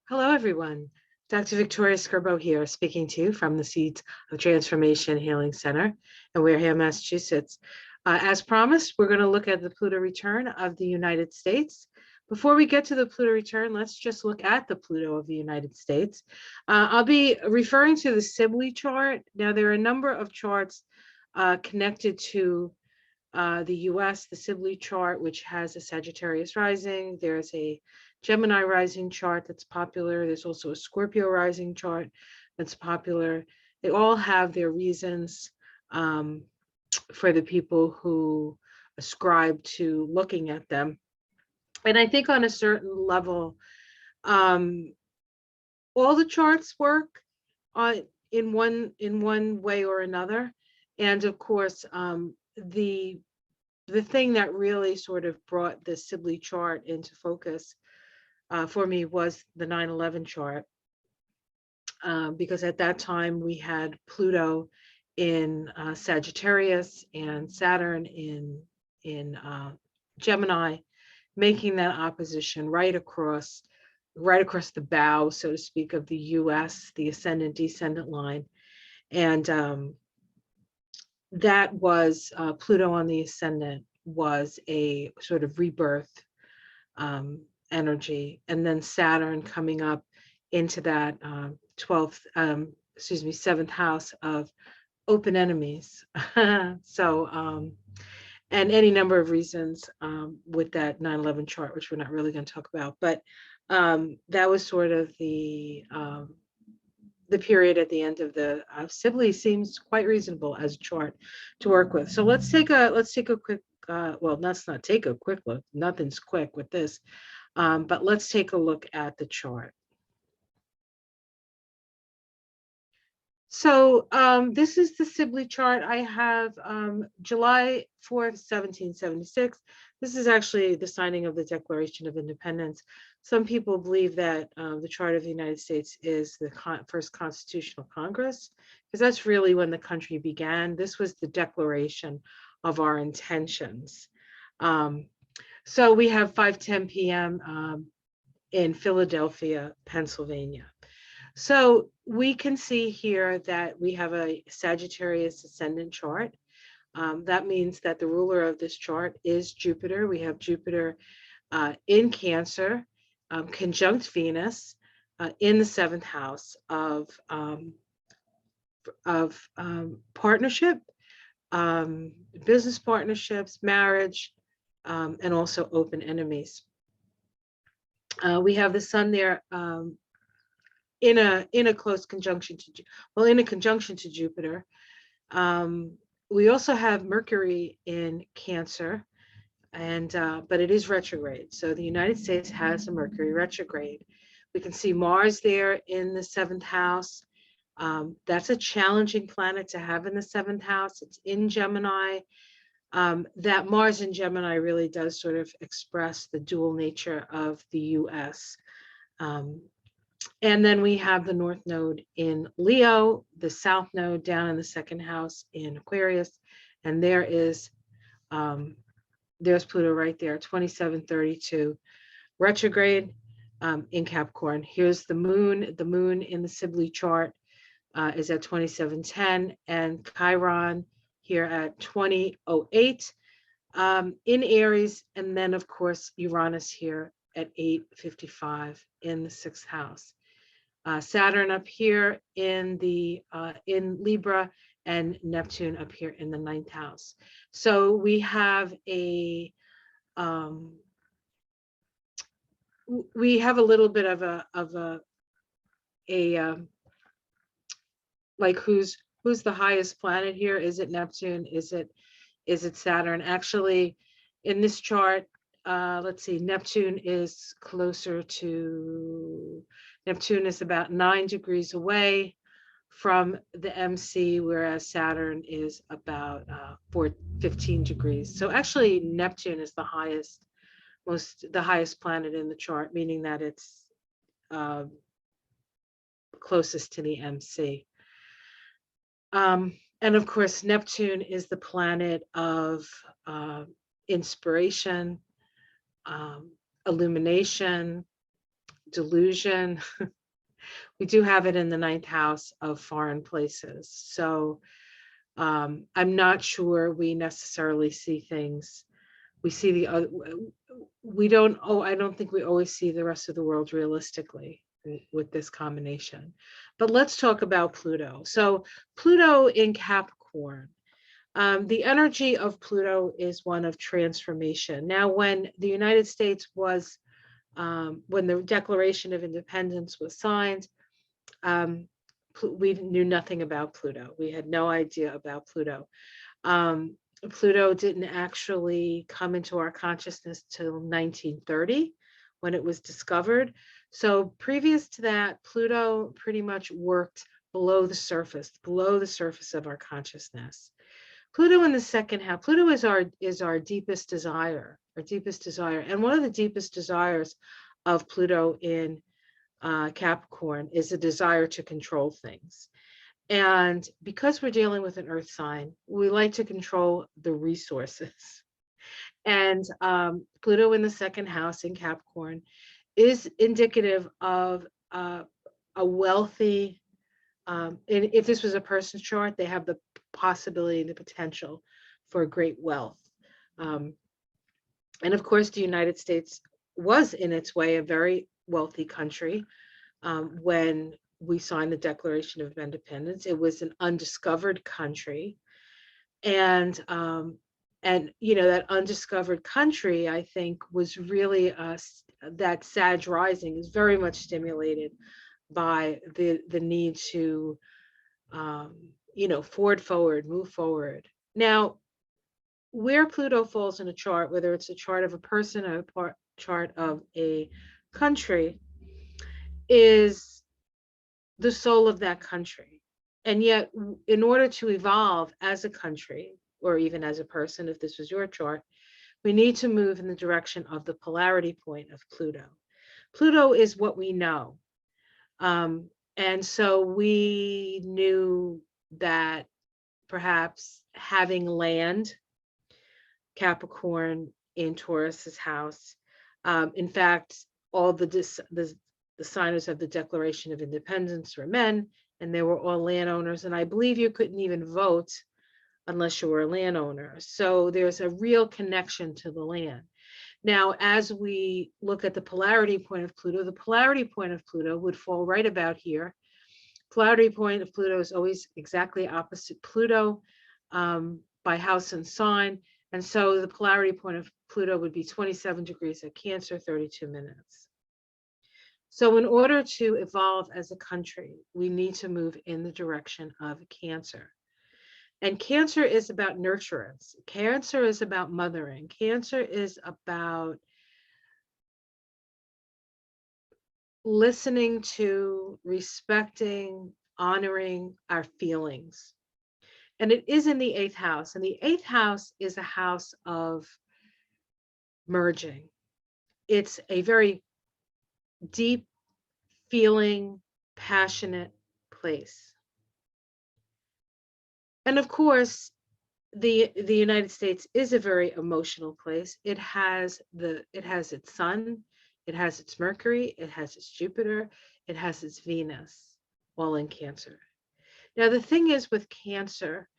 Hello, everyone. Dr. Victoria Skirbo here, speaking to you from the Seeds of Transformation Healing Center in Wareham, Massachusetts. As promised, we're going to look at the Pluto return of the United States. Before we get to the Pluto return, let's just look at the Pluto of the United States. I'll be referring to the Sibley chart. Now, there are a number of charts connected to the US, the Sibley chart, which has a Sagittarius rising. There's a Gemini rising chart that's popular. There's also a Scorpio rising chart that's popular. They all have their reasons for the people who ascribe to looking at them. And I think on a certain level, all the charts work in one way or another. And of course, the thing that really sort of brought the Sibley chart into focus for me was the 9/11 chart, because at that time we had Pluto in Sagittarius and Saturn in Gemini, making that opposition right across the bow, so to speak, of the U.S., the ascendant-descendant line. And that was Pluto on the ascendant was a sort of rebirth energy, and then Saturn coming up into that 7th house of open enemies. So, and any number of reasons with that 9/11 chart, which we're not really going to talk about, but that was sort of the period at the end of the Sibley seems quite reasonable as a chart to work with. So let's take a quick well, let's not take a quick look. Nothing's quick with this, but let's take a look at the chart. So this is the Sibley chart. I have July 4th, 1776. This is actually the signing of the Declaration of Independence. Some people believe that the chart of the United States is the first Constitutional Congress, because that's really when the country began. This was the declaration of our intentions. So we have 5:10 p.m. In Philadelphia, Pennsylvania. So we can see here that we have a Sagittarius ascendant chart. That means that the ruler of this chart is Jupiter. We have Jupiter in Cancer, conjunct Venus in the 7th house of partnership, business partnerships, marriage, and also open enemies. We have the sun there in a close conjunction to, well, in a conjunction to Jupiter. We also have Mercury in Cancer, and but it is retrograde. So the United States has a Mercury retrograde. We can see Mars there in the 7th house. That's a challenging planet to have in the 7th house. It's in Gemini. That Mars in Gemini really does sort of express the dual nature of the US. And then we have the North Node in Leo, the South Node down in the 2nd house in Aquarius, and there is there's Pluto right there, 2732 retrograde in Capricorn. Here's the moon. The moon in the Sibley chart is at 2710, and Chiron here at 2008 in Aries, and then of course Uranus here at 8:55 in the 6th house. Saturn up here in Libra, and Neptune up here in the 9th house. So we have a little bit of a like who's the highest planet here? Is it Neptune? Is it Saturn? Actually, in this chart, let's see, Neptune is about 9 degrees away from the MC, whereas Saturn is about 15 degrees. So actually Neptune is the highest planet in the chart, meaning that it's closest to the MC. And of course, Neptune is the planet of inspiration, illumination, delusion. We do have it in the 9th house of foreign places. So I'm not sure we necessarily see things. We see the other, we don't, I don't think we always see the rest of the world realistically with this combination. But let's talk about Pluto. So Pluto in Capricorn. The energy of Pluto is one of transformation. Now, when the United States was, when the Declaration of Independence was signed, we knew nothing about Pluto. We had no idea about Pluto. Pluto didn't actually come into our consciousness till 1930 when it was discovered. So previous to that, Pluto pretty much worked below the surface of our consciousness. Pluto in the 2nd house, Pluto is our deepest desire, And one of the deepest desires of Pluto in Capricorn is a desire to control things. And because we're dealing with an earth sign, we like to control the resources. And Pluto in the 2nd house in Capricorn is indicative of a wealthy, and if this was a person's chart, they have the possibility and the potential for great wealth. And of course, the United States was in its way a very wealthy country when we signed the Declaration of Independence. It was an undiscovered country. And that undiscovered country, I think, was really that Sag rising is very much stimulated by the need to move forward. Now, where Pluto falls in a chart, whether it's a chart of a person or a chart of a country, is the soul of that country. And yet, in order to evolve as a country, or even as a person, if this was your chart, we need to move in the direction of the polarity point of Pluto. Pluto is what we know. And so we knew that perhaps having land, Capricorn in Taurus's house, in fact, all the signers of the Declaration of Independence were men, and they were all landowners. And I believe you couldn't even vote unless you were a landowner. So there's a real connection to the land. Now, as we look at the polarity point of Pluto, the polarity point of Pluto would fall right about here. Polarity point of Pluto is always exactly opposite Pluto by house and sign. And so the polarity point of Pluto would be 27 degrees at Cancer, 32 minutes. So in order to evolve as a country, we need to move in the direction of Cancer. And Cancer is about nurturance. Cancer is about mothering. Cancer is about listening to, respecting, honoring our feelings. And it is in the 8th house. And the 8th house is a house of merging. It's a very deep feeling, passionate place. And of course, the United States is a very emotional place. It has its sun, it has its Mercury, it has its Jupiter, it has its Venus, all in Cancer. Now, the thing is with Cancer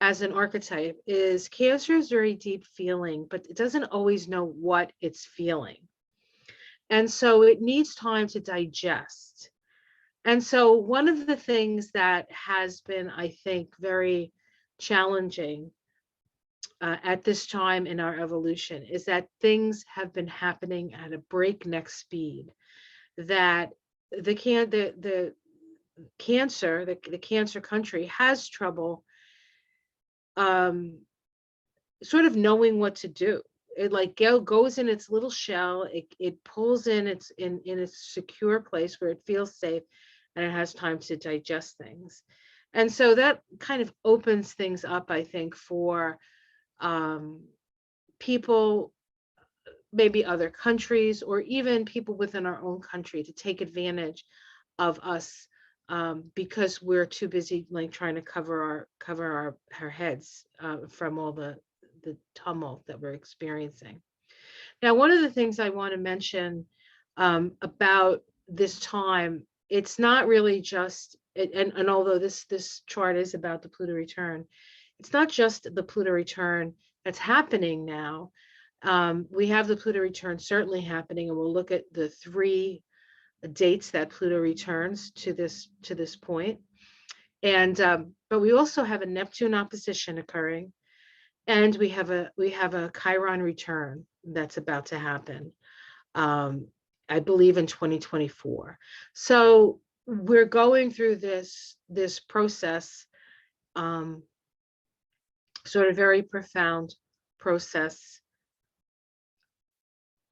as an archetype is Cancer is very deep feeling, but it doesn't always know what it's feeling. And so it needs time to digest. And so one of the things that has been, I think, very challenging at this time in our evolution is that things have been happening at a breakneck speed, that the Cancer country has trouble sort of knowing what to do. It like goes in its little shell, it pulls in its secure place where it feels safe, and it has time to digest things. And so that kind of opens things up, I think, for people, maybe other countries, or even people within our own country to take advantage of us because we're too busy like trying to cover our heads from all the tumult that we're experiencing. Now, one of the things I want to mention about this time. It's not really just, and although this chart is about the Pluto return, it's not just the Pluto return that's happening now. We have the Pluto return certainly happening, and we'll look at the 3 dates that Pluto returns to this point. And but we also have a Neptune opposition occurring, and we have a Chiron return that's about to happen. I believe in 2024. So we're going through this process, sort of very profound process,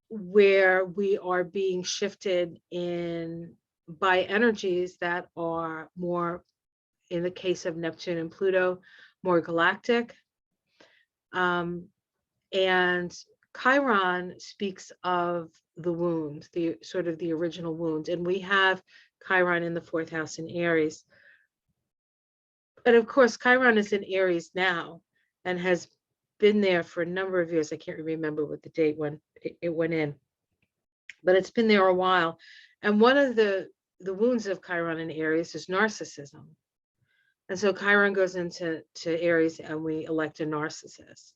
where we are being shifted in by energies that are more, in the case of Neptune and Pluto, more galactic. And Chiron speaks of the wound, the sort of the original wound. And we have Chiron in the 4th house in Aries. And of course, Chiron is in Aries now and has been there for a number of years. I can't remember what the date when it went in, but it's been there a while. And one of the wounds of Chiron in Aries is narcissism. And so Chiron goes into Aries, and we elect a narcissist.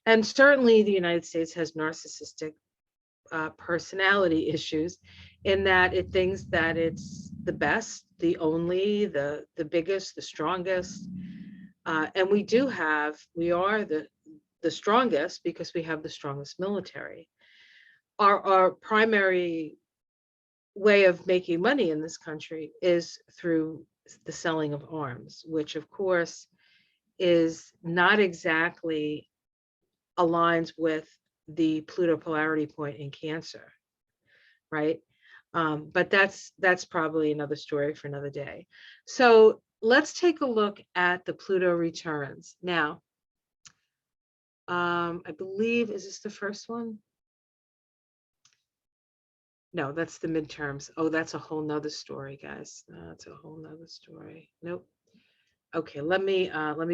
And certainly the United States has narcissistic personality issues, in that it thinks that it's the best, the only, the biggest, the strongest. And we are the strongest because we have the strongest military. Our primary way of making money in this country is through the selling of arms, which of course is not exactly aligns with the Pluto polarity point in Cancer, right? But that's probably another story for another day. So let's take a look at the Pluto returns. Now, I believe, is this the first one? No, that's the midterms. Oh, that's a whole nother story, guys. That's a whole nother story. Nope. Okay, let me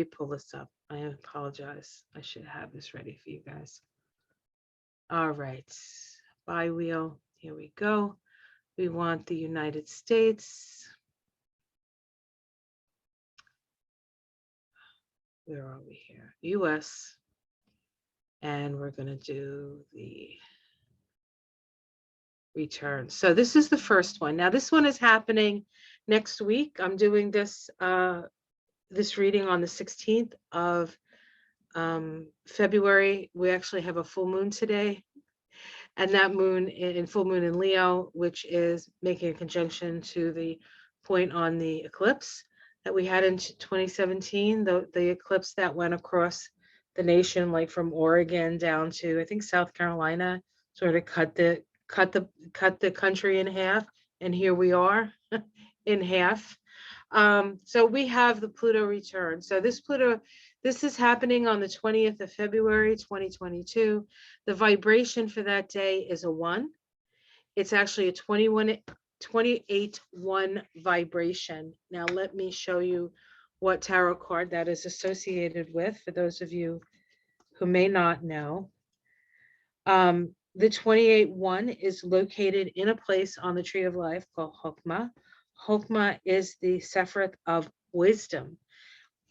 pull this up. I apologize. I should have this ready for you guys. All right, bi-wheel, here we go. We want the United States. Where are we here? US. And we're gonna do the return. So this is the first one. Now this one is happening next week. I'm doing this this reading on the 16th of February. We actually have a full moon today, and that moon in full moon in Leo, which is making a conjunction to the point on the eclipse that we had in 2017, the eclipse that went across the nation, like from Oregon down to, I think, South Carolina, sort of cut the country in half, and here we are in half. So we have the Pluto return. So this is happening on the 20th of February, 2022. The vibration for that day is a 1. It's actually a 28-1 vibration. Now let me show you what tarot card that is associated with, for those of you who may not know. The 28-1 is located in a place on the Tree of Life called Chokmah. Chokmah is the Sephiroth of wisdom,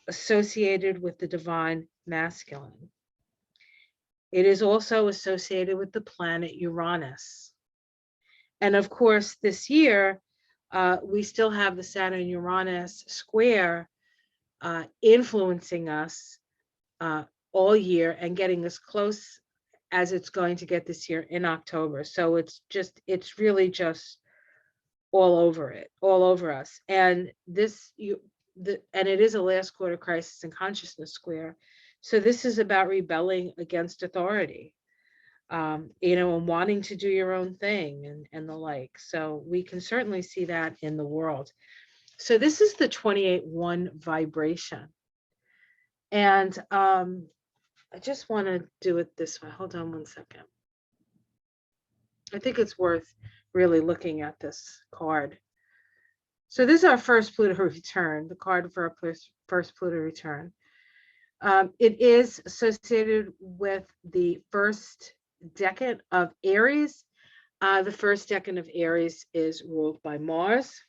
associated with the divine masculine. It is also associated with the planet Uranus. And of course, this year, we still have the Saturn-Uranus square influencing us all year and getting as close as it's going to get this year in October. So it's really just all over us. And and it is a last quarter crisis in consciousness square. So this is about rebelling against authority, and wanting to do your own thing and the like. So we can certainly see that in the world. So this is the 28-1 vibration. And I just want to do it this way. Hold on one second. I think it's worth really looking at this card. So this is our first Pluto return, the card for our first Pluto return. It is associated with the first decade of Aries, The first decan of Aries is ruled by Mars.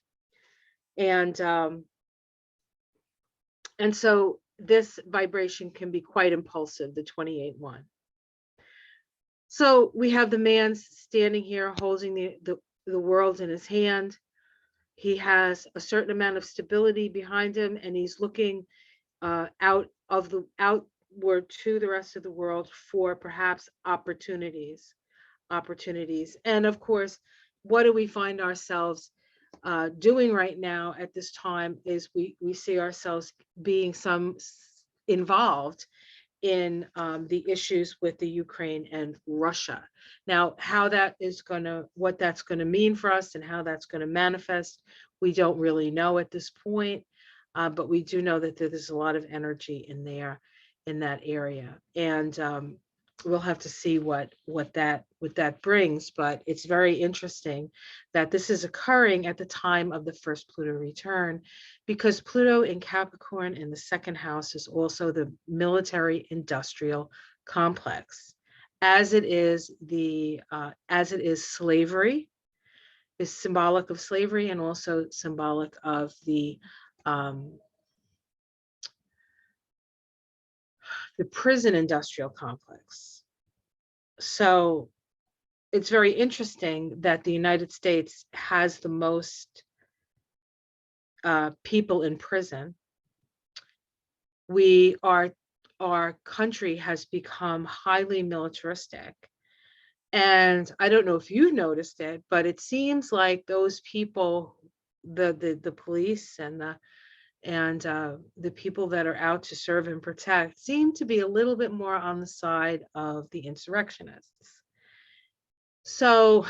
And so this vibration can be quite impulsive, the 28-1. So we have the man standing here holding the world in his hand. He has a certain amount of stability behind him, and he's looking outward to the rest of the world for perhaps opportunities. And of course, what do we find ourselves doing right now at this time is we see ourselves being involved in the issues with the Ukraine and Russia. Now, what that's going to mean for us and how that's going to manifest, we don't really know at this point, but we do know that there's a lot of energy in that area. And we'll have to see what that brings, but it's very interesting that this is occurring at the time of the first Pluto return, because Pluto in Capricorn in the second house is also the military industrial complex, as it is slavery, is symbolic of slavery, and also symbolic of the prison industrial complex. So it's very interesting that the United States has the most people in prison. Our country has become highly militaristic. And I don't know if you noticed it, but it seems like those people, the police and the people that are out to serve and protect, seem to be a little bit more on the side of the insurrectionists. So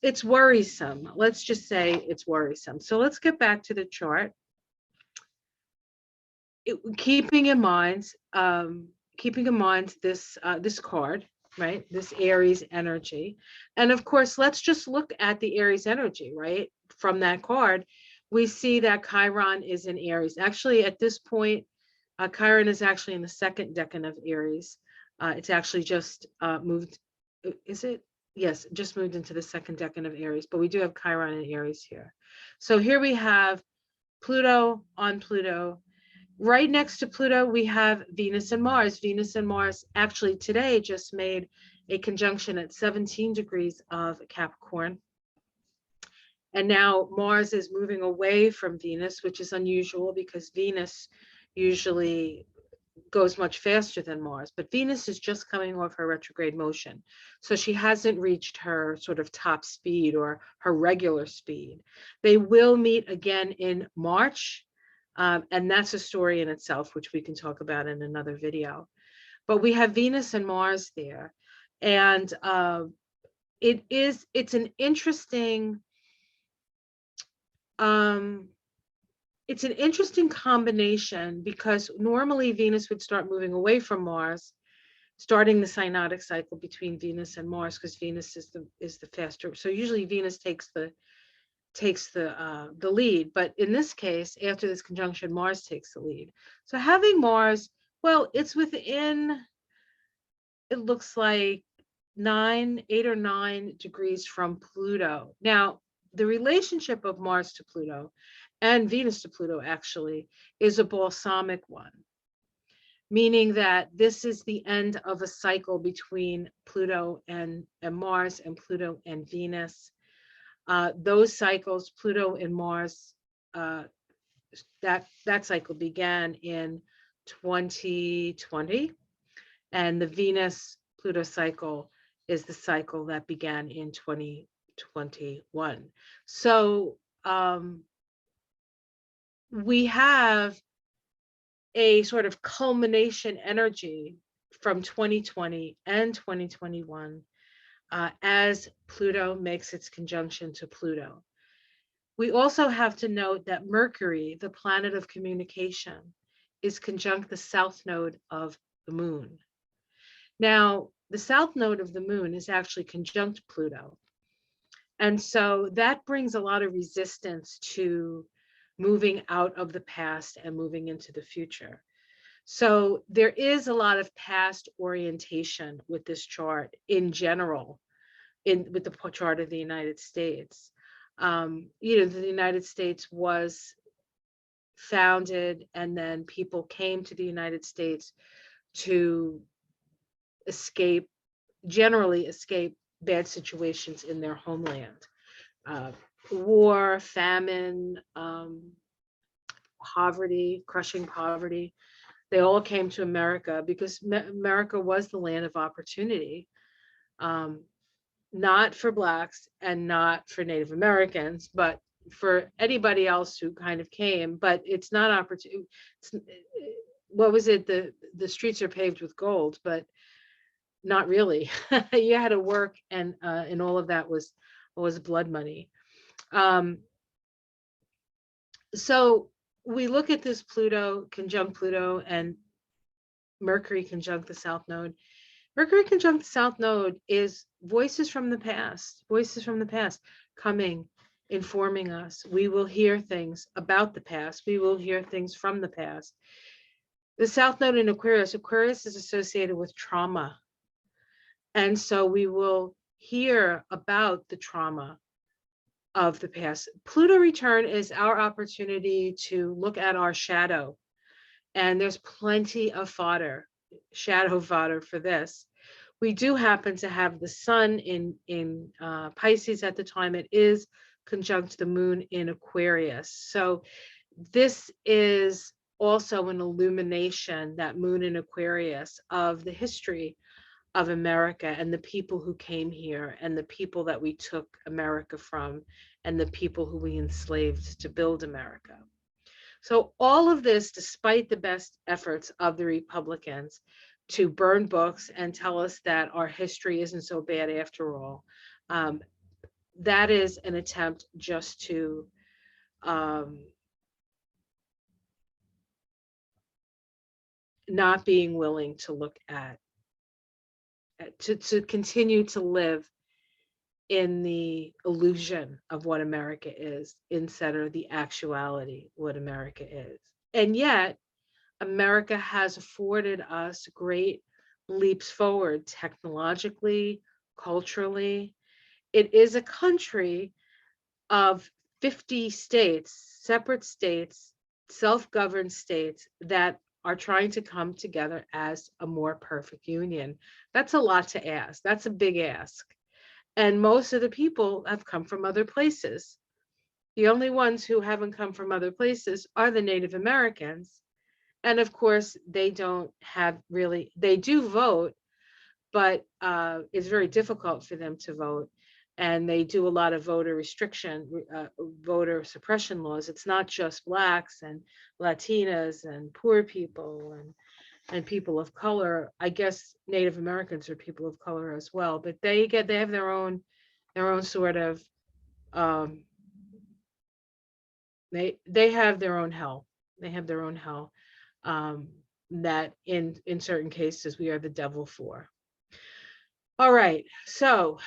it's worrisome. Let's just say it's worrisome. So let's get back to the chart. Keeping in mind this card, right? This Aries energy. And of course, let's just look at the Aries energy, right? From that card, we see that Chiron is in Aries. Actually, at this point, Chiron is actually in the second decan of Aries. It's actually just moved. Is it? Yes, just moved into the second decan of Aries, but we do have Chiron in Aries here. So here we have Pluto on Pluto. Right next to Pluto, we have Venus and Mars. Venus and Mars actually today just made a conjunction at 17 degrees of Capricorn. And now Mars is moving away from Venus, which is unusual because Venus usually goes much faster than Mars, but Venus is just coming off her retrograde motion. So she hasn't reached her sort of top speed or her regular speed. They will meet again in March. And that's a story in itself, which we can talk about in another video. But we have Venus and Mars there. And it's an interesting combination, because normally Venus would start moving away from Mars, starting the synodic cycle between Venus and Mars, because Venus is the faster. So usually Venus takes the lead, but in this case, after this conjunction, Mars takes the lead. So having Mars, well, it's within, it looks like 8 or 9 degrees from Pluto. Now, the relationship of Mars to Pluto and Venus to Pluto actually is a balsamic one, meaning that this is the end of a cycle between Pluto and Mars, and Pluto and Venus. Those cycles, Pluto and Mars, that cycle began in 2020, and the Venus-Pluto cycle is the cycle that began in 2021. So we have a sort of culmination energy from 2020 and 2021 as Pluto makes its conjunction to Pluto. We also have to note that Mercury, the planet of communication, is conjunct the south node of the moon. Now, the south node of the moon is actually conjunct Pluto. And so that brings a lot of resistance to moving out of the past and moving into the future. So there is a lot of past orientation with this chart in general, with the chart of the United States. The United States was founded, and then people came to the United States to generally escape bad situations in their homeland. War, famine, poverty, crushing poverty. They all came to America because America was the land of opportunity, not for Blacks and not for Native Americans, but for anybody else who kind of came. But it's not opportunity. What was it? The streets are paved with gold, but not really. You had to work, and all of that was blood money. So we look at this Pluto conjunct Pluto and Mercury conjunct the South Node. Mercury conjunct the South Node is voices from the past coming, informing us. We will hear things about the past. We will hear things from the past. The South Node in Aquarius is associated with trauma. And so we will hear about the trauma of the past. Pluto return is our opportunity to look at our shadow. And there's plenty of shadow fodder for this. We do happen to have the sun in Pisces at the time. It is conjunct the moon in Aquarius. So this is also an illumination, that moon in Aquarius, of the history of America and the people who came here and the people that we took America from and the people who we enslaved to build America. So all of this, despite the best efforts of the Republicans to burn books and tell us that our history isn't so bad after all, that is an attempt just to not being willing to look at, to continue to live in the illusion of what America is instead of the actuality what America is. And yet America has afforded us great leaps forward technologically, culturally. It is a country of 50 states, separate states, self-governed states that are trying to come together as a more perfect union. That's a lot to ask. That's a big ask. And most of the people have come from other places. The only ones who haven't come from other places are the Native Americans. And of course, they don't have really, they do vote, but it's very difficult for them to vote. And they do a lot of voter restriction, voter suppression laws. It's not just Blacks and Latinas and poor people and people of color. I guess Native Americans are people of color as well, but they have their own sort of, they have their own hell. They have their own hell. That in certain cases we are the devil for. All right, so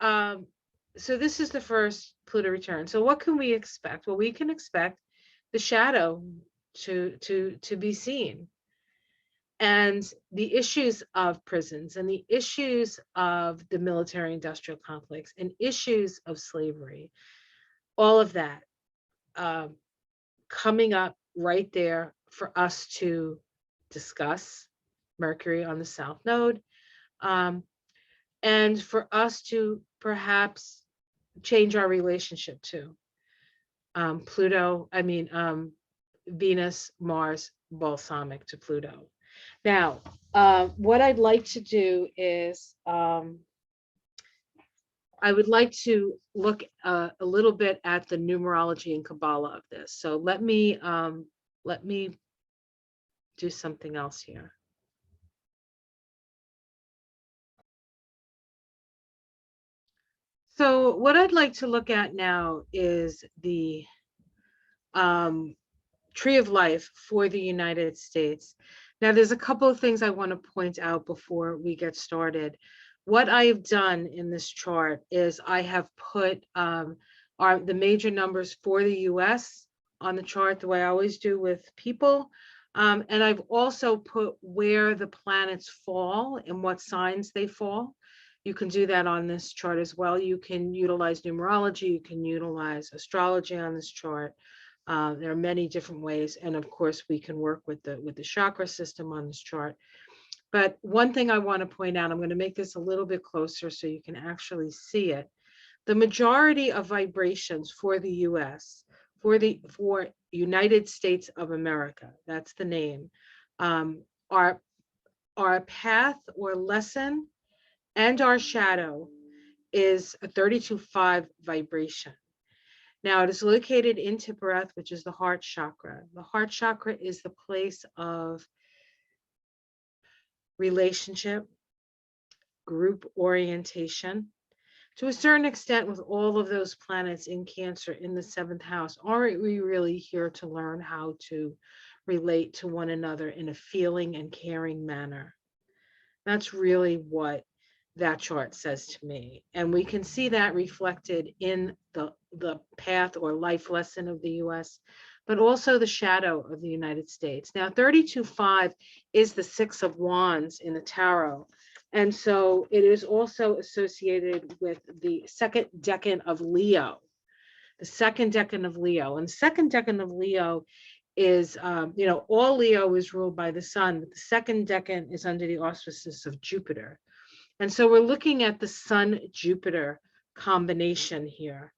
this is the first Pluto return. So what can we expect? Well, we can expect the shadow to be seen, and the issues of prisons and the issues of the military industrial complex and issues of slavery, all of that coming up right there for us to discuss. Mercury on the South Node, and for us to perhaps change our relationship to Venus, Mars, balsamic to Pluto. Now, what I'd like to do is I would like to look a little bit at the numerology and Kabbalah of this. So let me do something else here. So what I'd like to look at now is the tree of life for the United States. Now, there's a couple of things I want to point out before we get started. What I've done in this chart is I have put the major numbers for the US on the chart, the way I always do with people. And I've also put where the planets fall and what signs they fall. You can do that on this chart as well. You can utilize numerology, you can utilize astrology on this chart. There are many different ways. And of course, we can work with the chakra system on this chart. But one thing I want to point out, I'm going to make this a little bit closer so you can actually see it. The majority of vibrations for the US, for United States of America, that's the name, our path or lesson and our shadow is a 32.5 vibration. Now it is located in Tiphereth, which is the heart chakra. The heart chakra is the place of relationship, group orientation. To a certain extent, with all of those planets in Cancer in the 7th house, aren't we really here to learn how to relate to one another in a feeling and caring manner? That's really what that chart says to me. And we can see that reflected in the path or life lesson of the US, but also the shadow of the United States. Now, 32.5 is the 6 of Wands in the tarot. And so it is also associated with the second decan of Leo, the second decan of Leo. And the second decan of Leo is, all Leo is ruled by the sun, but the second decan is under the auspices of Jupiter. And so we're looking at the Sun-Jupiter combination here.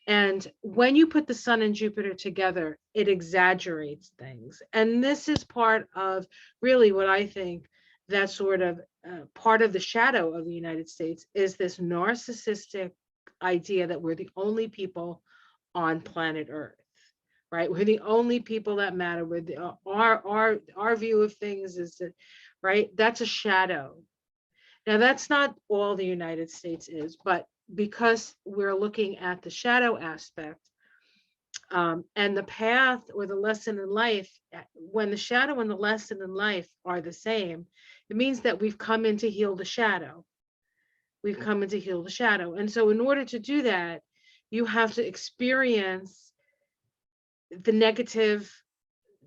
And when you put the sun and Jupiter together, it exaggerates things. And this is part of really what I think that sort of part of the shadow of the United States is this narcissistic idea that we're the only people on planet Earth, right? We're the only people that matter. We're our view of things is that, right? That's a shadow. Now, that's not all the United States is, but because we're looking at the shadow aspect and the path or the lesson in life, when the shadow and the lesson in life are the same, it means that we've come in to heal the shadow. We've come in to heal the shadow. And so in order to do that, you have to experience the negative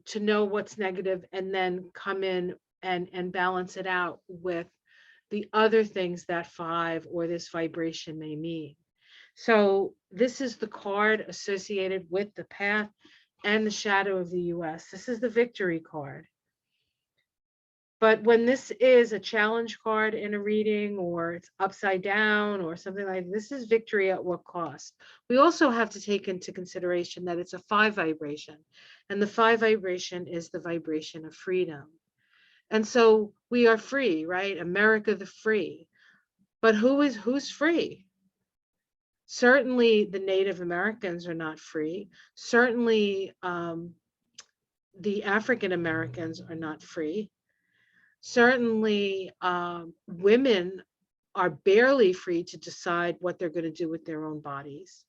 to know what's negative and then come in and balance it out with the other things that 5 or this vibration may mean. So this is the card associated with the path and the shadow of the US. This is the victory card. But when this is a challenge card in a reading or it's upside down or something like this is victory at what cost? We also have to take into consideration that it's a 5 vibration, and the 5 vibration is the vibration of freedom. And so we are free, right? America the free. But who's free? Certainly the Native Americans are not free. Certainly the African Americans are not free. Certainly women are barely free to decide what they're going to do with their own bodies.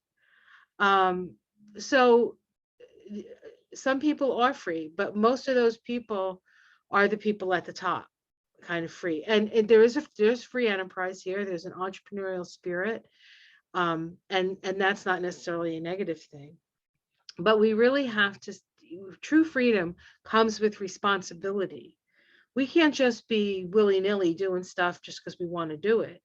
So some people are free, but most of those people are the people at the top, kind of free. And there's free enterprise here. There's an entrepreneurial spirit, and that's not necessarily a negative thing. But we really have to. True freedom comes with responsibility. We can't just be willy-nilly doing stuff just because we want to do it.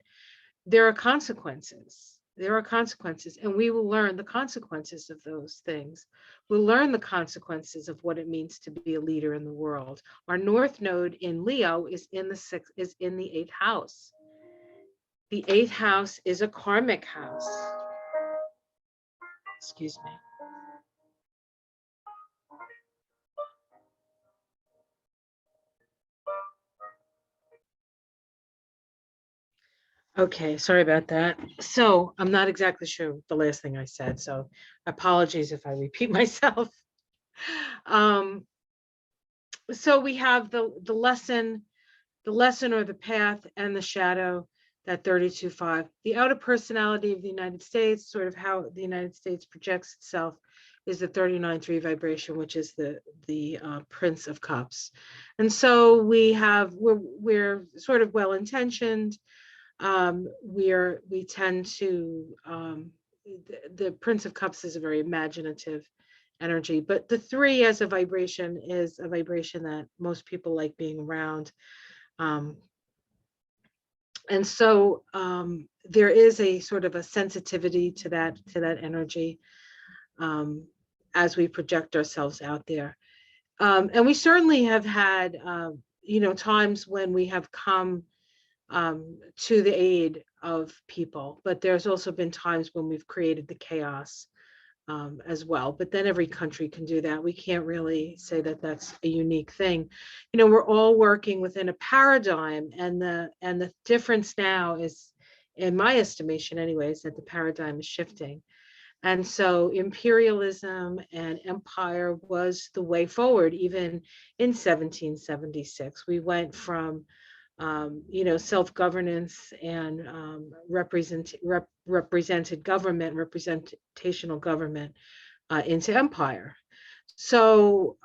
There are consequences. There are consequences, and we will learn the consequences of those things. We'll learn the consequences of what it means to be a leader in the world. Our North Node in Leo is in the 8th house. The 8th house is a karmic house. Excuse me. Okay, sorry about that. So I'm not exactly sure the last thing I said, so apologies if I repeat myself. So we have the lesson or the path and the shadow, that 32.5. The outer personality of the United States, sort of how the United States projects itself, is the 39.3 vibration, which is the Prince of Cups. And so we're sort of well-intentioned. We tend to, the Prince of Cups is a very imaginative energy. But the 3 as a vibration is a vibration that most people like being around. And so there is a sort of a sensitivity to that energy as we project ourselves out there. And we certainly have had, times when we have come to the aid of people, but there's also been times when we've created the chaos as well. But then every country can do that. We can't really say that that's a unique thing. We're all working within a paradigm, and the difference now is, in my estimation anyways, that the paradigm is shifting. And so imperialism and empire was the way forward. Even in 1776, we went from self-governance and represented government, representational government into empire. So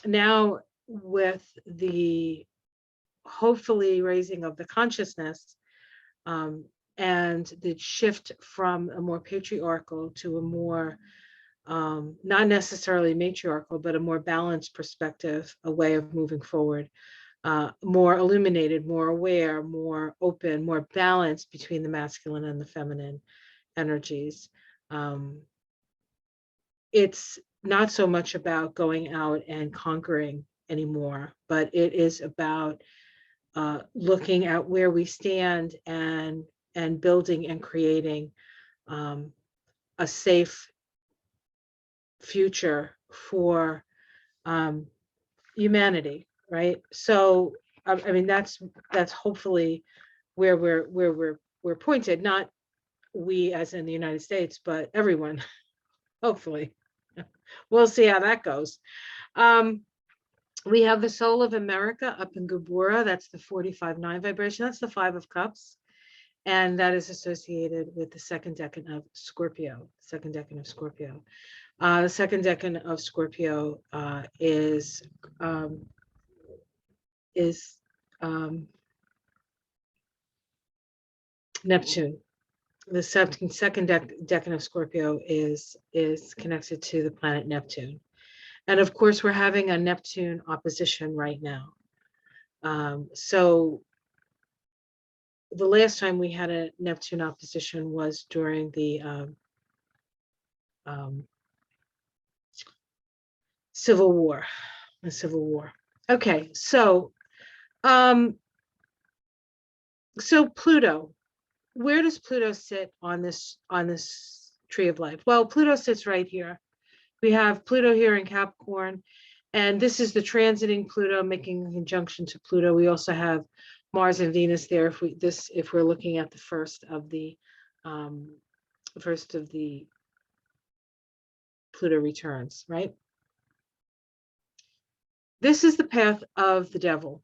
now with the hopefully raising of the consciousness and the shift from a more patriarchal to a more not necessarily matriarchal, but a more balanced perspective, a way of moving forward. More illuminated, more aware, more open, more balanced between the masculine and the feminine energies. It's not so much about going out and conquering anymore, but it is about looking at where we stand and building and creating a safe future for humanity. Right. So, I mean, that's hopefully where we're pointed, not we as in the United States, but everyone, hopefully. We'll see how that goes. We have the soul of America up in Gabura. That's the 45-9 vibration. That's the 5 of Cups. And that is associated with the second decan of Scorpio, The second decan of Scorpio is Neptune. The second decan of Scorpio is connected to the planet Neptune. And of course, we're having a Neptune opposition right now. So the last time we had a Neptune opposition was during the Civil War. Okay, so Pluto. Where does Pluto sit on this tree of life? Well, Pluto sits right here. We have Pluto here in Capricorn, and this is the transiting Pluto making a conjunction to Pluto. We also have Mars and Venus there. If we're looking at the first of the Pluto returns, right? This is the path of the devil.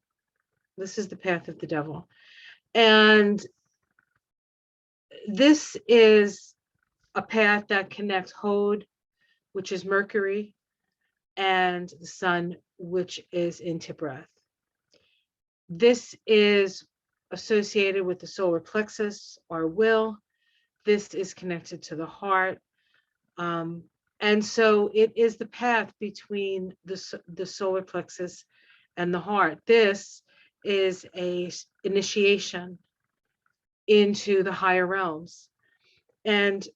And this is a path that connects Hod, which is Mercury, and the sun, which is in Tibrath. This is associated with the solar plexus, our will. This is connected to the heart. And so it is the path between the solar plexus and the heart. This is a initiation into the higher realms. And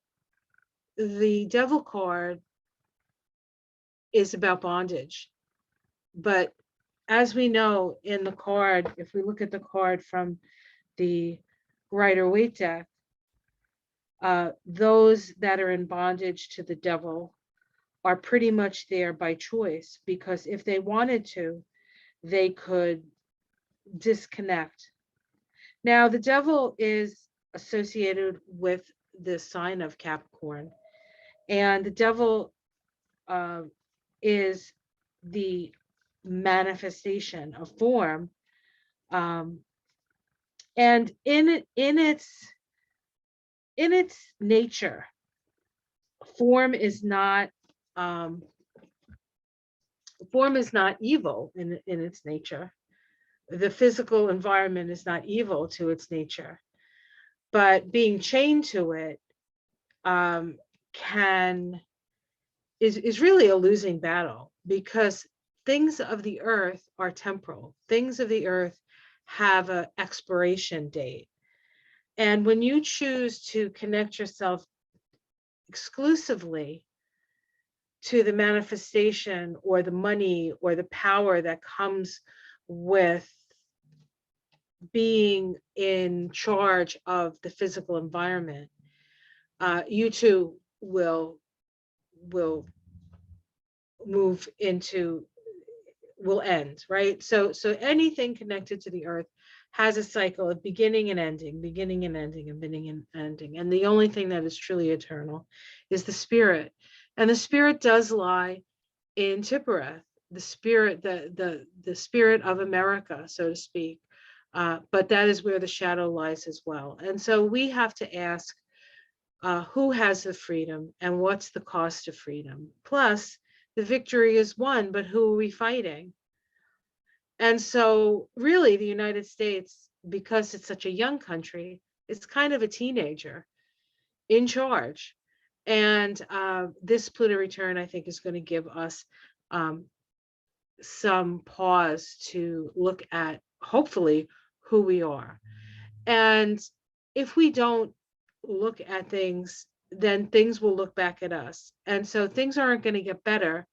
the devil card is about bondage. But as we know in the card, if we look at the card from the Rider-Waite deck, those that are in bondage to the devil are pretty much there by choice, because if they wanted to, they could disconnect. Now, the devil is associated with the sign of Capricorn, and the devil is the manifestation of form, and in its nature, form is not evil in its nature. The physical environment is not evil to its nature, but being chained to it can is really a losing battle, because things of the earth are temporal. Things of the earth have an expiration date. And when you choose to connect yourself exclusively to the manifestation or the money or the power that comes with being in charge of the physical environment, you too will move into, will end, right? So anything connected to the earth has a cycle of beginning and ending, beginning and ending, and beginning and ending. And the only thing that is truly eternal is the spirit. And the spirit does lie in Tippereth, the spirit, the spirit of America, so to speak. But that is where the shadow lies as well. And so we have to ask, who has the freedom and what's the cost of freedom? Plus, the victory is won, but who are we fighting? And so really the United States, because it's such a young country, it's kind of a teenager in charge. And this Pluto return, I think, is going to give us some pause to look at, hopefully, who we are. And if we don't look at things, then things will look back at us. And so things aren't going to get better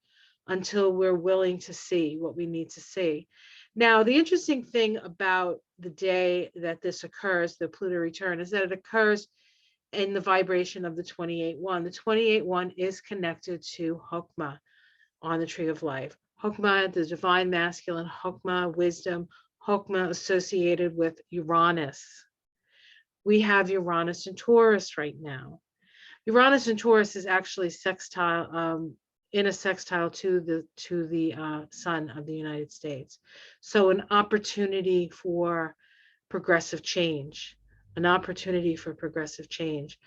until we're willing to see what we need to see. Now, the interesting thing about the day that this occurs, the Pluto return, is that it occurs in the vibration of the 28-1. The 28-1 is connected to Hokmah on the tree of life. Hokmah, the divine masculine, Hokmah, wisdom, Hokmah associated with Uranus. We have Uranus and Taurus right now. Uranus and Taurus is actually sextile, in a sextile to the sun of the United States. So an opportunity for progressive change, an opportunity for progressive change.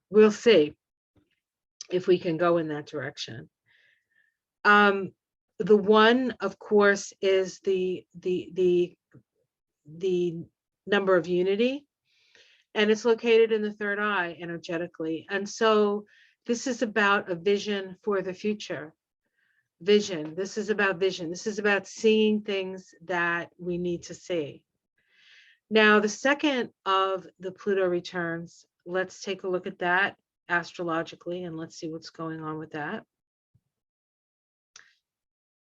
We'll see if we can go in that direction. The one, of course, is the number of unity, and it's located in the third eye energetically. And so this is about a vision for the future. Vision. This is about vision. This is about seeing things that we need to see. Now, the second of the Pluto returns, let's take a look at that astrologically, and let's see what's going on with that.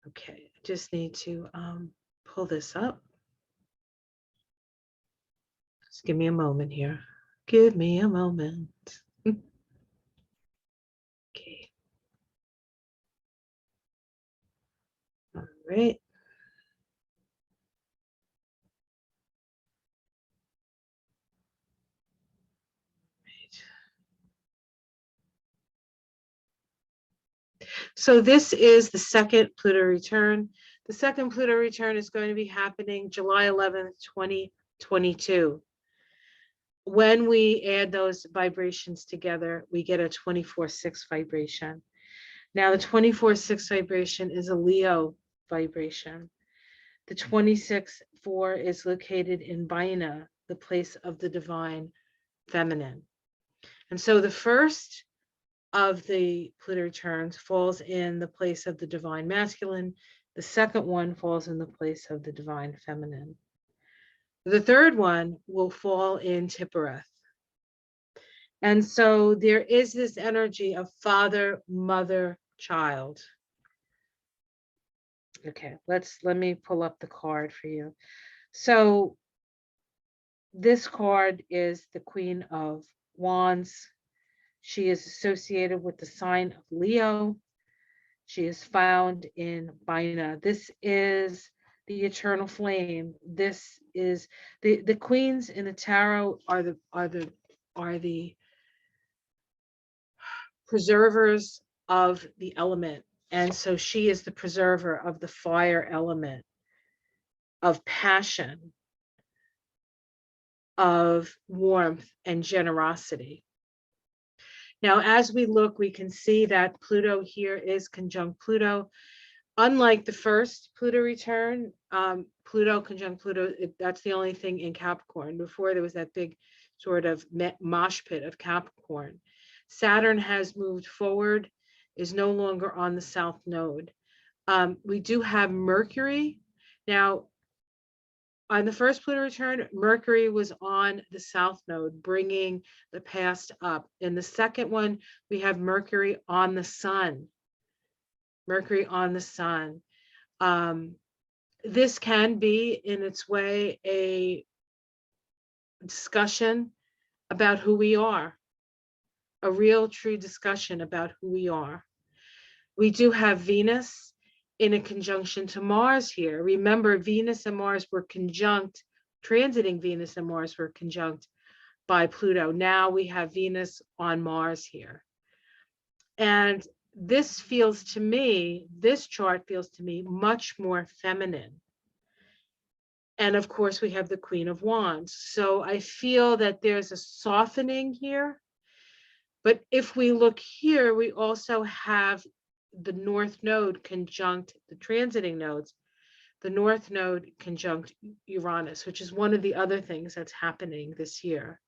Okay, I just need to pull this up. Just give me a moment here. Give me a moment. Okay. All right. So this is the second Pluto return. The second Pluto return is going to be happening July 11th, 2022. When we add those vibrations together, we get a 24/6 vibration. Now, the 24/6 vibration is a Leo vibration. The 26/4 is located in Baina, the place of the divine feminine. And so the first of the Pluto returns falls in the place of the divine masculine. The second one falls in the place of the divine feminine. The third one will fall in Tippereth. And so there is this energy of father, mother, child. Okay, let me pull up the card for you. So this card is the Queen of Wands. She is associated with the sign of Leo. She is found in Baina. This is the eternal flame. This is the queens in the tarot are the preservers of the element. And so she is the preserver of the fire element, of passion, of warmth and generosity. Now, as we look, we can see that Pluto here is conjunct Pluto. Unlike the first Pluto return, Pluto conjunct Pluto, that's the only thing in Capricorn. Before, there was that big sort of mosh pit of Capricorn. Saturn has moved forward is no longer on the south node. We do have Mercury. Now, on the first Pluto return, Mercury was on the south node, bringing the past up. In the second one, we have Mercury on the sun. Mercury on the sun. This can be, in its way, a discussion about who we are, a real, true discussion about who we are. We do have Venus in a conjunction to Mars here. Remember, Venus and Mars were conjunct, transiting Venus and Mars were conjunct by Pluto. Now we have Venus on Mars here. And this feels to me, this chart feels to me much more feminine. And of course, we have the Queen of Wands. So I feel that there's a softening here. But if we look here, we also have the North Node conjunct the transiting nodes, the North Node conjunct Uranus, which is one of the other things that's happening this year.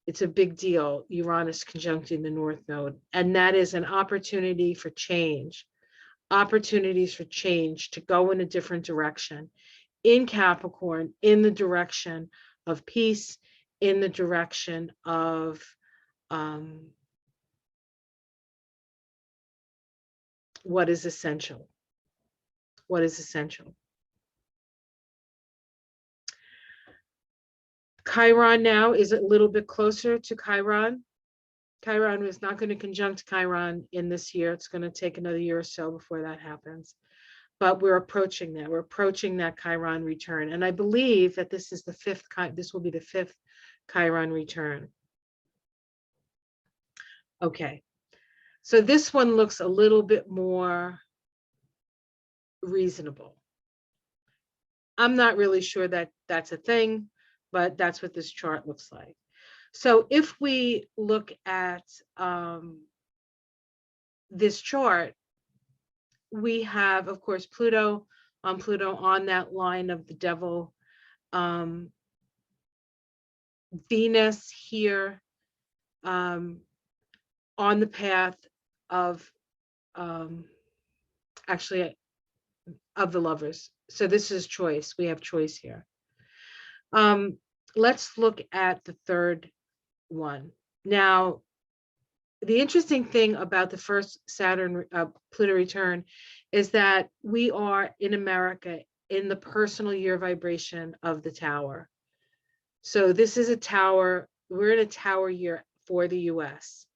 It's a big deal, Uranus conjuncting the North Node. And that is an opportunity for change, opportunities for change to go in a different direction in Capricorn, in the direction of peace, in the direction of what is essential. What is essential. Chiron now is a little bit closer to Chiron. Chiron is not going to conjunct Chiron in this year. It's going to take another year or so before that happens. But we're approaching that. We're approaching that Chiron return. And I believe that this is the fifth, this will be the fifth Chiron return. Okay. So this one looks a little bit more reasonable. I'm not really sure that that's a thing, but that's what this chart looks like. So if we look at this chart, we have, of course, Pluto on that line of the devil. Venus here on the path of actually of the lovers. So this is choice. We have choice here. Let's look at the third one. Now, the interesting thing about the first Saturn Pluto return is that we are in America in the personal year vibration of the tower. So this is a tower. We're in a tower year for the US.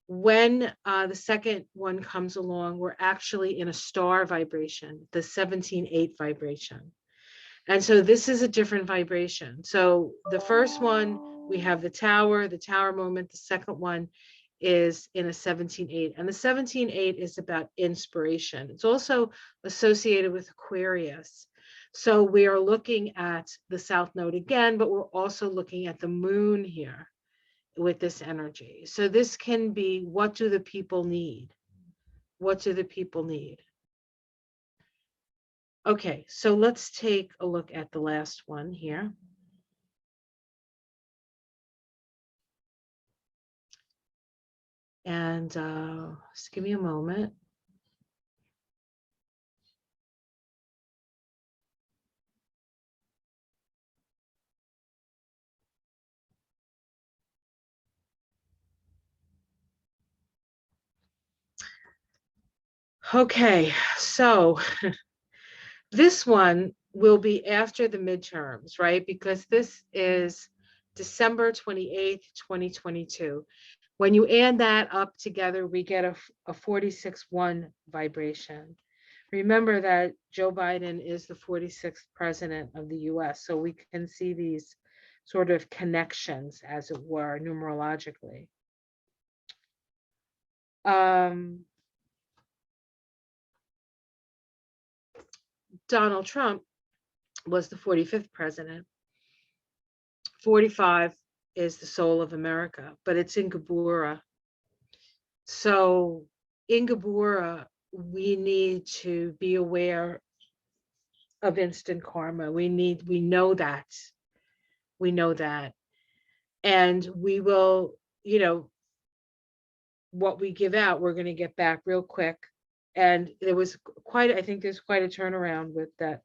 When the second one comes along, we're actually in a star vibration, the 17-8 vibration. And so this is a different vibration. So the first one, we have the tower moment. The second one is in a 17-8. And the 17-8 is about inspiration. It's also associated with Aquarius. So we are looking at the South Node again, but we're also looking at the moon here with this energy. So this can be, what do the people need? What do the people need? Okay, so let's take a look at the last one here. And just give me a moment. Okay, so this one will be after the midterms, right? Because this is December 28th, 2022. When you add that up together, we get a 46-1 vibration. Remember that Joe Biden is the 46th president of the US, so we can see these sort of connections, as it were, numerologically. Donald Trump was the 45th president. 45 is the soul of America, but it's in Geburah. So in Geburah, we need to be aware of instant karma. We know that. We know that. And we will, what we give out, we're going to get back real quick. And there was quite, I think there's quite a turnaround with that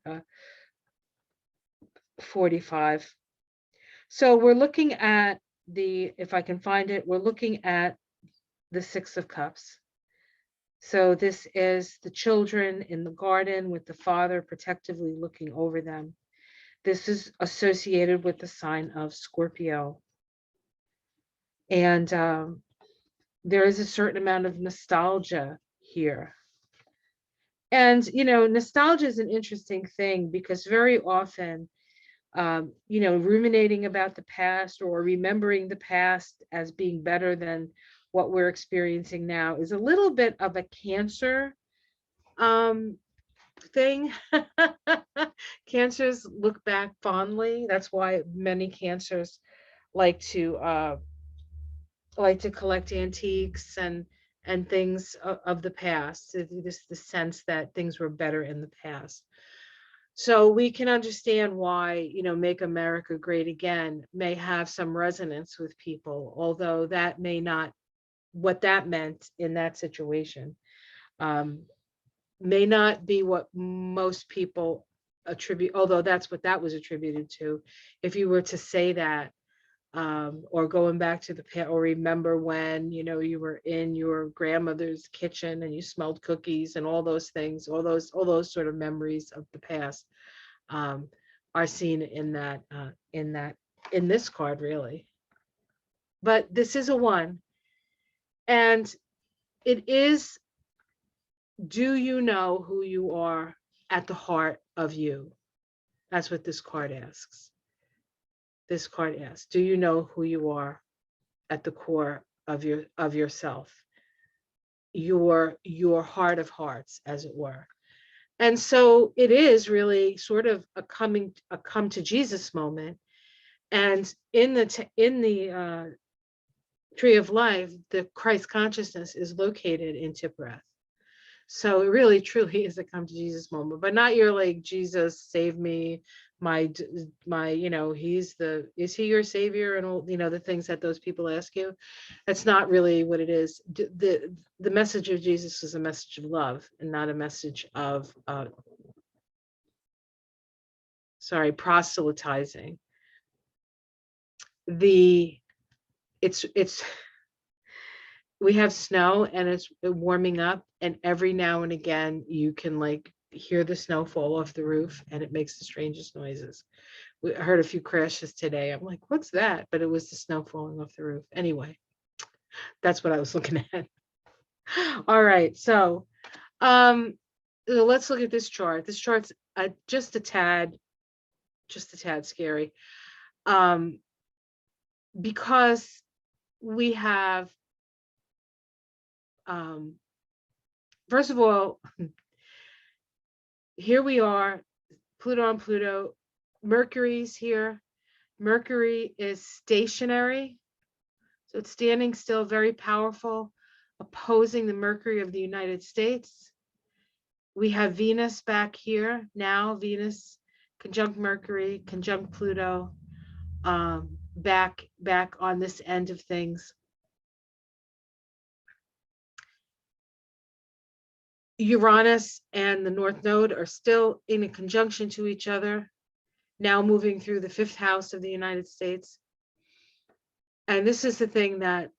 45. So we're looking at if I can find it, we're looking at the 6 of Cups. So this is the children in the garden with the father protectively looking over them. This is associated with the sign of Scorpio. And there is a certain amount of nostalgia here. And, nostalgia is an interesting thing because very often, ruminating about the past or remembering the past as being better than what we're experiencing now is a little bit of a Cancer thing. Cancers look back fondly. That's why many Cancers like to collect antiques and things of the past. This the sense that things were better in the past. So we can understand why, Make America Great Again may have some resonance with people, although that may not, what that meant in that situation, may not be what most people attribute, although that's what that was attributed to. If you were to say that, or going back to the past, or remember when, you were in your grandmother's kitchen and you smelled cookies and all those things, all those sort of memories of the past, are seen in this card, really. But this is a 1. And it is, do you know who you are at the heart of you? That's what this card asks. This card asks, do you know who you are at the core of yourself? Your heart of hearts, as it were. And so it is really sort of a come to Jesus moment. And in the tree of life, the Christ consciousness is located in Tiphereth. So it really truly is a come to Jesus moment, but not your like, Jesus save me, my is he your savior, and all, the things that those people ask you. That's not really what it is. The message of Jesus is a message of love and not a message of proselytizing. It's we have snow and it's warming up, and every now and again you can like hear the snow fall off the roof and it makes the strangest noises. I heard a few crashes today. I'm like, what's that? But it was the snow falling off the roof. Anyway, that's what I was looking at. All right, so let's look at this chart. This chart's just a tad scary, because we have, first of all, here we are, Pluto on Pluto. Mercury's here. Mercury is stationary, so it's standing still, very powerful, opposing the Mercury of the United States. We have Venus back here now. Venus conjunct Mercury, conjunct Pluto, back on this end of things. Uranus and the North Node are still in a conjunction to each other, now moving through the 5th house of the United States. And this is the thing that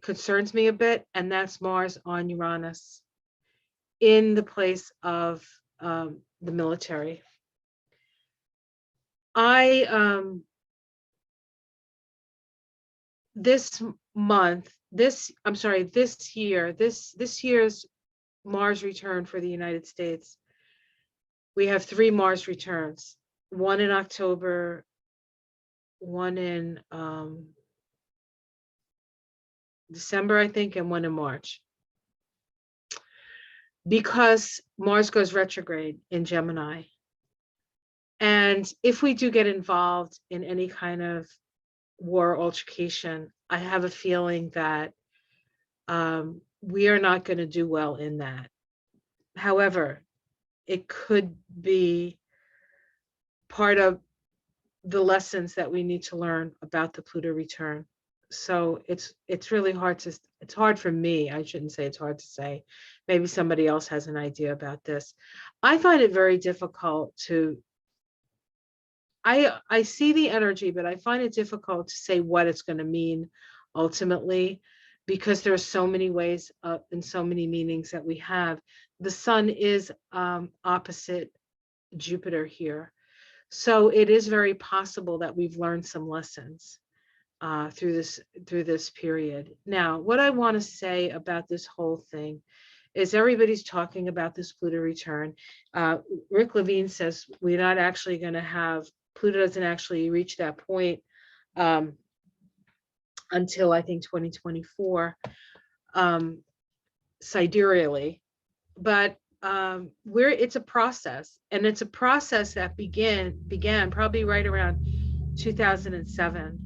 concerns me a bit, and that's Mars on Uranus in the place of the military. This year's Mars return for the United States, we have 3 Mars returns, one in October, one in December, I think, and one in March. Because Mars goes retrograde in Gemini. And if we do get involved in any kind of war altercation, I have a feeling that we are not going to do well in that. However, it could be part of the lessons that we need to learn about the Pluto return. So it's really hard to, it's hard for me. I shouldn't say it's hard to say. Maybe somebody else has an idea about this. I find it very difficult to, I see the energy, but I find it difficult to say what it's going to mean ultimately, because there are so many ways and so many meanings that we have. The sun is opposite Jupiter here. So it is very possible that we've learned some lessons through this period. Now, what I want to say about this whole thing is everybody's talking about this Pluto return. Rick Levine says we're not actually going to have, Pluto doesn't actually reach that point until I think 2024 sidereally, but it's a process, and it's a process that began probably right around 2007,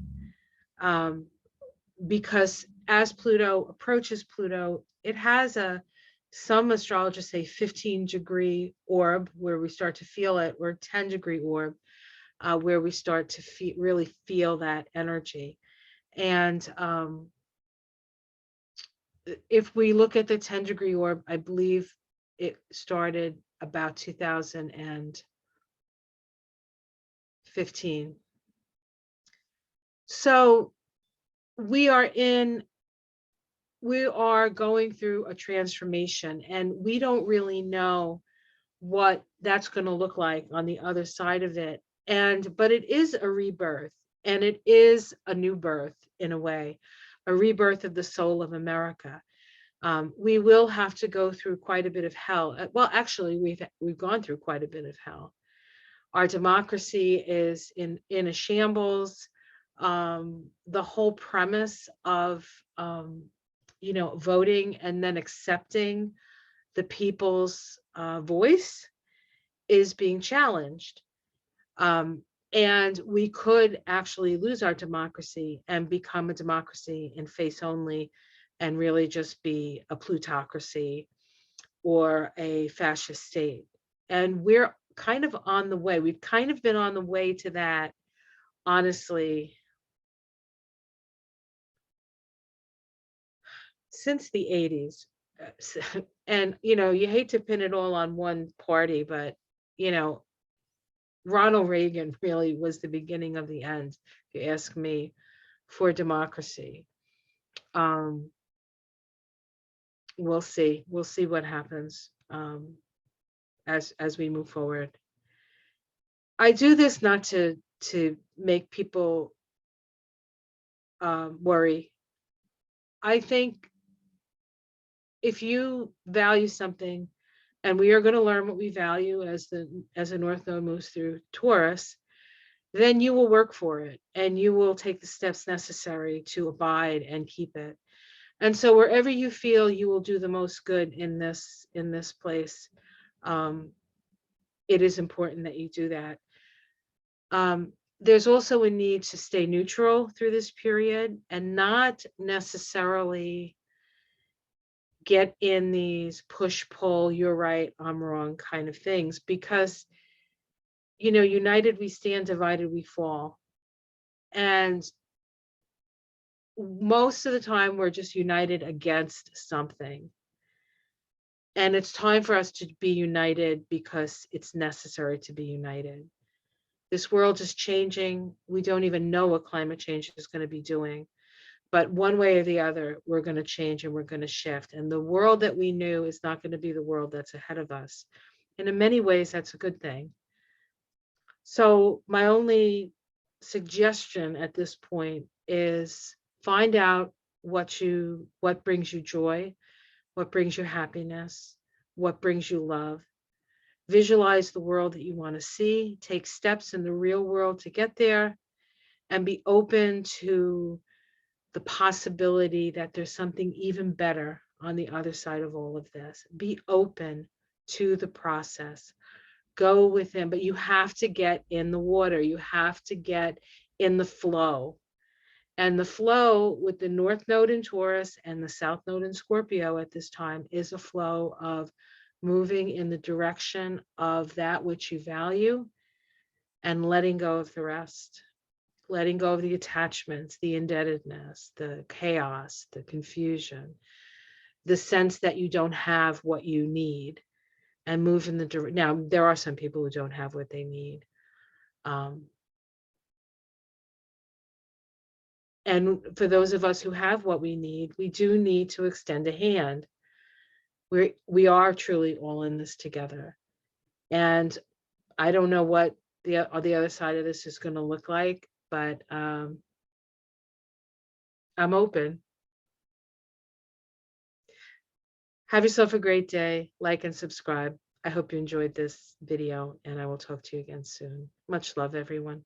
because as Pluto approaches Pluto, it has some astrologers say 15-degree orb where we start to feel it, or 10-degree orb where we start to really feel that energy. And if we look at the 10-degree orb, I believe it started about 2015. So we are going through a transformation, and we don't really know what that's going to look like on the other side of it. But it is a rebirth, and it is a new birth in a way, a rebirth of the soul of America. We will have to go through quite a bit of hell. Well, actually, we've gone through quite a bit of hell. Our democracy is in a shambles. The whole premise of voting and then accepting the people's voice is being challenged. And we could actually lose our democracy and become a democracy in face only, and really just be a plutocracy or a fascist state. And we're kind of on the way. We've kind of been on the way to that, honestly, since the 80s. And, you hate to pin it all on one party, but, Ronald Reagan really was the beginning of the end, if you ask me, for democracy. We'll see what happens as we move forward. I do this not to make people worry. I think if you value something, and we are going to learn what we value as the North Node moves through Taurus, then you will work for it, and you will take the steps necessary to abide and keep it. And so wherever you feel you will do the most good in this place, it is important that you do that. There's also a need to stay neutral through this period and not necessarily get in these push-pull, you're right, I'm wrong kind of things, because, united we stand, divided we fall. And most of the time we're just united against something. And it's time for us to be united because it's necessary to be united. This world is changing. We don't even know what climate change is going to be doing. But one way or the other, we're going to change and we're going to shift. And the world that we knew is not going to be the world that's ahead of us. And in many ways, that's a good thing. So my only suggestion at this point is find out what brings you joy, what brings you happiness, what brings you love. Visualize the world that you want to see, take steps in the real world to get there, and be open to the possibility that there's something even better on the other side of all of this. Be open to the process. Go within, but you have to get in the water. You have to get in the flow. And the flow with the North Node in Taurus and the South Node in Scorpio at this time is a flow of moving in the direction of that which you value and letting go of the rest. letting go of the attachments, the indebtedness, the chaos, the confusion, the sense that you don't have what you need, and move in the direction. Now, there are some people who don't have what they need. And for those of us who have what we need, we do need to extend a hand. We are truly all in this together. And I don't know what the other side of this is going to look like, but I'm open. Have yourself a great day. Like and subscribe. I hope you enjoyed this video, and I will talk to you again soon. Much love, everyone.